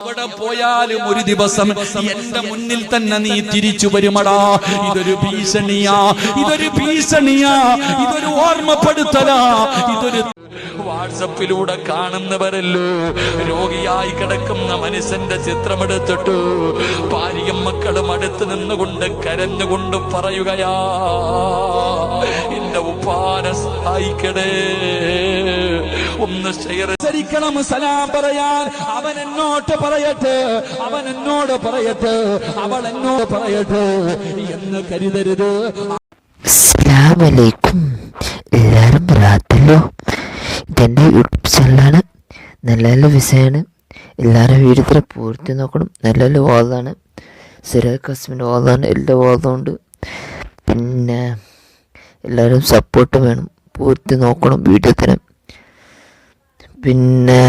അവിടെ പോയാലും ഒരു ദിവസം എന്റെ മുന്നിൽ തന്നെ നീ തിരിച്ചു വരുമടാ. ഇതൊരു ഭീഷണിയാ, ഇതൊരു ഭീഷണിയാ, ഇതൊരു ഓർമ്മപ്പെടുത്തലാ, ഇതൊരു വാട്സപ്പിലൂടെ കാണുന്നവരല്ലോ രോഗിയായി കിടക്കുന്ന മനുഷ്യന്റെ ചിത്രമെടുത്തിട്ടു ഭാര്യയും മക്കളും അടുത്ത് നിന്നുകൊണ്ട് കരഞ്ഞുകൊണ്ട് പറയുകയാ, എന്റെ ഉപ്പാനെ സഹായിക്കണേ, ഒന്ന് ഷെയർ ണം സലാം പറയാൻ. അവൻ എന്നോട് പറയട്ടെ, അവൻ എന്നോട് പറയട്ടെ, അവൾ എന്നോട് പറയട്ടെ എന്ന് കരുതരുത്. അസ്സലാമു അലൈക്കും. എല്ലാവരും റാത്തല്ലോ. ഇതെൻ്റെ യൂട്യൂബ് ചാനലാണ്. നല്ല നല്ല വിഷയമാണ്. എല്ലാവരും വീഡിയോ പൂർത്തി നോക്കണം. നല്ല നല്ല വാദമാണ്. സിറാജ് ഖാസിമിൻ്റെ വാദമാണ്. എല്ലാ വാദമുണ്ട്. പിന്നെ എല്ലാവരും സപ്പോർട്ട് വേണം. പൂർത്തി നോക്കണം വീഡിയോ തരാം. പിന്നെ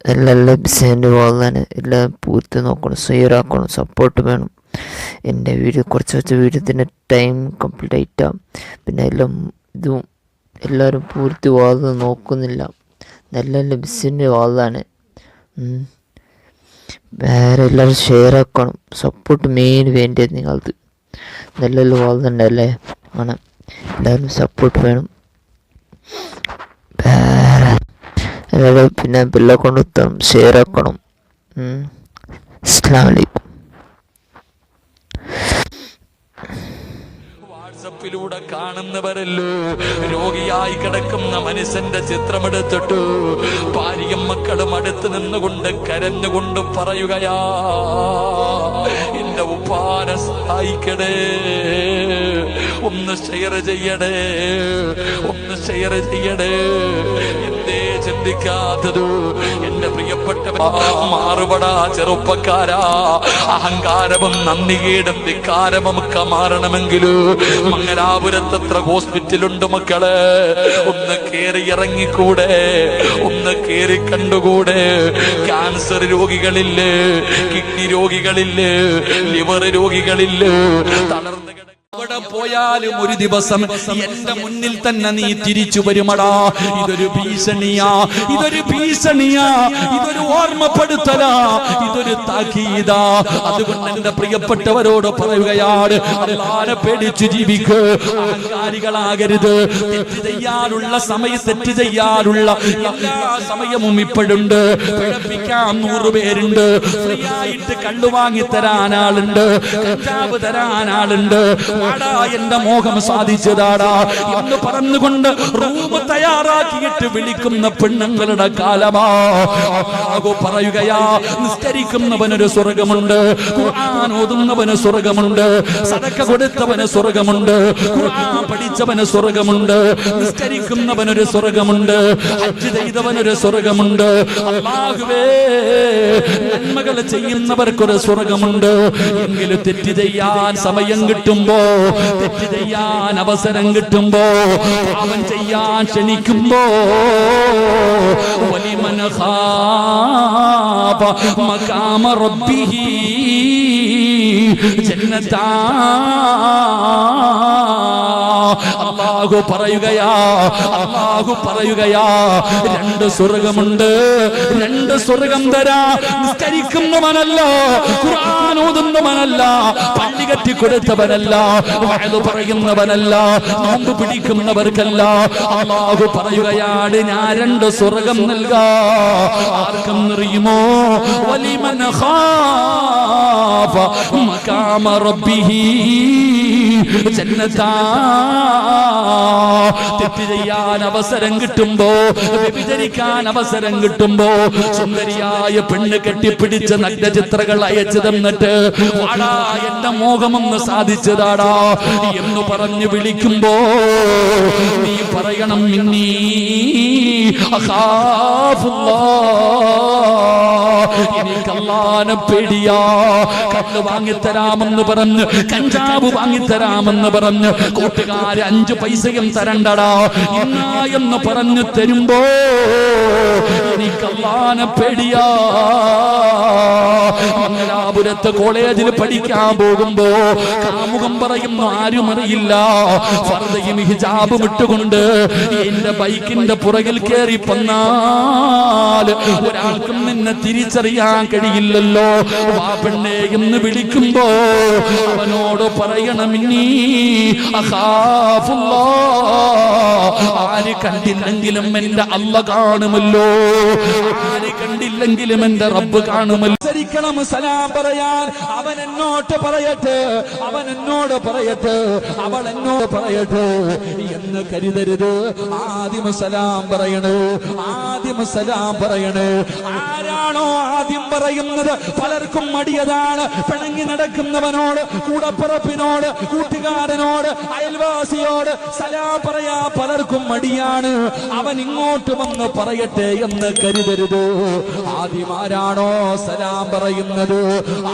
നല്ല നല്ല ബിസിൻ്റെ വാദമാണ്. എല്ലാം പൂർത്തി നോക്കണം, ഷെയറാക്കണം, സപ്പോർട്ട് വേണം. എൻ്റെ വീഡിയോ കുറച്ച് വീഡിയോത്തിൻ്റെ ടൈം കംപ്ലീറ്റ് ആയിട്ടാണ്. പിന്നെ എല്ലാം ഇതും എല്ലാവരും പൂർത്തി വാദം നോക്കുന്നില്ല. നല്ല നല്ല ബിസിൻ്റെ വാദമാണ്. വേറെ എല്ലാവരും ഷെയറാക്കണം, സപ്പോർട്ട് മെയിൻ വേണ്ടത് നിങ്ങൾക്ക്. നല്ല നല്ല വാദം ഉണ്ടല്ലേ, ആണ്. എല്ലാവരും സപ്പോർട്ട് വേണം. വേറെ പിന്നെ ബെല്ലെ കൊണ്ട് ഷെയറാക്കണം. അസ്സലാമു അലൈക്കും. വാട്സപ്പിലൂടെ കാണുന്നവരല്ലോ രോഗിയായി കിടക്കുന്ന മനുഷ്യന്റെ ചിത്രമെടുത്തിട്ടു ഭാര്യയും മക്കളും അടുത്ത് നിന്നുകൊണ്ട് കരഞ്ഞുകൊണ്ട് പറയുകയാ, എന്റെ ഉപ്പാനെ സഹായിക്കണേ, ഒന്ന് ഷെയർ ചെയ്യണേ, ഒന്ന് ഷെയർ ചെയ്യണേ. എന്തേ ചിന്തിക്കാത്തത് എന്റെ പ്രിയപ്പെട്ട മാറുപടാ ചെറുപ്പക്കാരാ. അഹങ്കാരവും നന്ദികേടും ധിക്കാരവും ഒക്കെ മാറണമെങ്കിൽ മംഗലാപുരത്തത്ര ഹോസ്പിറ്റലുണ്ട് മക്കളെ. ഒന്ന് കേറി ഇറങ്ങിക്കൂടെ, ഒന്ന് കേറി കണ്ടുകൂടെ. ക്യാൻസർ രോഗികളില്ലേ, കിഡ്നി രോഗികളില്ലേ, ലിവർ രോഗികളില്ലേ, തളർന്നു അവിടെ പോയാലും ഒരു ദിവസം എന്റെ മുന്നിൽ തന്നെ നീ തിരിച്ചു വരുമടാ. ഇതൊരു ഭീഷണിയാ, ഇതൊരു ഭീഷണിയാ, ഇതൊരു ഓർമ്മപ്പെടുത്തലാ, ഇതൊരു താക്കീതാ. അതുകൊണ്ട് എന്റെ പ്രിയപ്പെട്ടവരോട് പറയുകയാണ്, അല്ലാഹുവിനെ പേടിച്ചു ജീവിക്ക്. അഹങ്കാരികളാകരുത്. തെറ്റ് ചെയ്യാനുള്ള തെറ്റ് ചെയ്യാനുള്ള എല്ലാ സമയവും ഇപ്പോഴുണ്ട്. പിഴപ്പിക്കാൻ 100 പേരുണ്ട്. ഫ്രീ ആയിട്ട് കള്ളു വാങ്ങി തരാൻ ആളുണ്ട്, കഞ്ചാവ് തരാൻ ആളുണ്ട്. എന്റെ മോഹം സാധിച്ചതാടാ എന്ന് പറഞ്ഞുകൊണ്ട് റൂം തയ്യാറാക്കിയിട്ട് വിളിക്കുന്ന പെണ്ണുങ്ങളുടെ കാലമാ. അല്ലാഹു പറയുകയാ, നിസ്കരിക്കുന്നവനൊരു സ്വർഗമുണ്ട്, ഖുർആൻ ഓതുന്നവന് സ്വർഗമുണ്ട്, സദഖ കൊടുത്തവന് സ്വർഗമുണ്ട്, ഖുർആൻ പഠിച്ചവന് സ്വർഗമുണ്ട്, നിസ്കരിക്കുന്നവനൊരു സ്വർഗമുണ്ട്, ഹജ്ജ് ചെയ്തവനൊരു സ്വർഗമുണ്ട്. അല്ലാഹുവേ, നന്മകൾ ചെയ്യുന്നവർക്കൊരു സ്വർഗമുണ്ട്. എങ്കിലും തെറ്റ് ചെയ്യാൻ സമയം കിട്ടുമ്പോ, തെറ്റ് ചെയ്യാൻ അവസരം കിട്ടുമ്പോ, പാപം ചെയ്യാൻ ക്ഷണിക്കുമ്പോ, വലിമൻ ഖാഫ മഖാമ റബ്ബിഹി ജന്നതാ. അല്ലാഹു പറയുകയാ, അല്ലാഹു പറയുകയാ, 2 സ്വർഗമുണ്ട്, 2 സ്വർഗം തരാ. നിസ്കരിക്കുന്നവനല്ല, ഖുർആൻ ഓതുന്നവനല്ല, പള്ളി കെട്ടി കൊടുത്തവനല്ല, വഅദ് പറയുന്നവനല്ല, നോമ്പ് പിടിക്കുന്നവർക്കല്ല. അല്ലാഹു പറയുകയാണ്, ഞാൻ 2 സ്വർഗം നൽകാ. ആർക്കും അറിയുമോ? വലിമൻ ഖാഫ മഖാമ റബ്ബിഹി ജന്നതാ. തെറ്റ് ചെയ്യാൻ അവസരം കിട്ടുമ്പോ, വ്യഭിചരിക്കാൻ അവസരം കിട്ടുമ്പോ, സുന്ദരിയായ പെണ്ണ് കെട്ടിപ്പിടിച്ച നഗ്നചിത്രങ്ങൾ അയച്ചു തന്നിട്ട് വാടാ എന്റെ മോഹമൊന്ന് സാധിച്ചതാടാ എന്ന് പറഞ്ഞു വിളിക്കുമ്പോ നീ പറയണം, മിന്നീ എനിക്ക് അല്ലാഹുവിനെ പേടിയാ. കള്ള് വാങ്ങിത്തരാമെന്ന് പറഞ്ഞ്, കഞ്ചാവ് വാങ്ങിത്തരാമെന്ന് പറഞ്ഞ് കൂട്ടുകാര് 5 പൈസയും തരണ്ടടാ ഇന്നാ എന്ന് പറഞ്ഞു തരുമ്പോ എനിക്ക് അല്ലാഹുവിനെ പേടിയാ. നാദാപുരത്ത് കോളേജിൽ പഠിക്കാൻ പോകുമ്പോ കാമുകം പറയുന്നു ആരും അറിയില്ല, ഫർദയും ഹിജാബും ഇട്ടുകൊണ്ട് എന്റെ ബൈക്കിന്റെ പുറകിൽ കയറി പന്നാൽ ഒരാൾക്കും നിന്നെ തിരിച്ചറിയാൻ കഴിയില്ലല്ലോ, വാ പെണ്ണേ എന്ന് വിളിക്കുമ്പോ അവനോട് പറയണം ഇന്നീ അഖാഫുല്ലാ, ആര് കണ്ടില്ലെങ്കിലും എന്റെ അല്ല കാണുമല്ലോ, ആര് കണ്ടില്ലെങ്കിലും എന്റെ റബ്ബ് കാണുമല്ലോ. ണം സലാം പറയാൻ അവൻ എന്നോട്ട് പറയട്ടെ, അവൻ എന്നോട് പറയട്ടെ, അവൾ എന്നോട് പറയട്ടെ എന്ന് കരുതരുത്. ആദ്യം സലാം പറയണേ, ആദ്യം സലാം പറയണേ. ആരാണോ ആദ്യം പറയുന്നത് പലർക്കും മടിയതാണ്. പിണങ്ങി നടക്കുന്നവനോട്, കൂടപ്പിറപ്പിനോട്, കൂട്ടുകാരനോട്, അയൽവാസിയോട് സലാം പറയാ പലർക്കും മടിയാണ്. അവൻ ഇങ്ങോട്ട് വന്ന് പറയട്ടെ എന്ന് കരുതരുത്. ആദ്യം ആരാണോ സലാം പറയുന്നത്,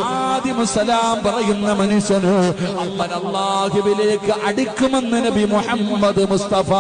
ആദ്യം സലാം പറയുന്ന മനുഷ്യന് അല്ലാഹുവിലേക്ക് അടുക്കുമെന്ന് നബി മുഹമ്മദ് മുസ്തഫ.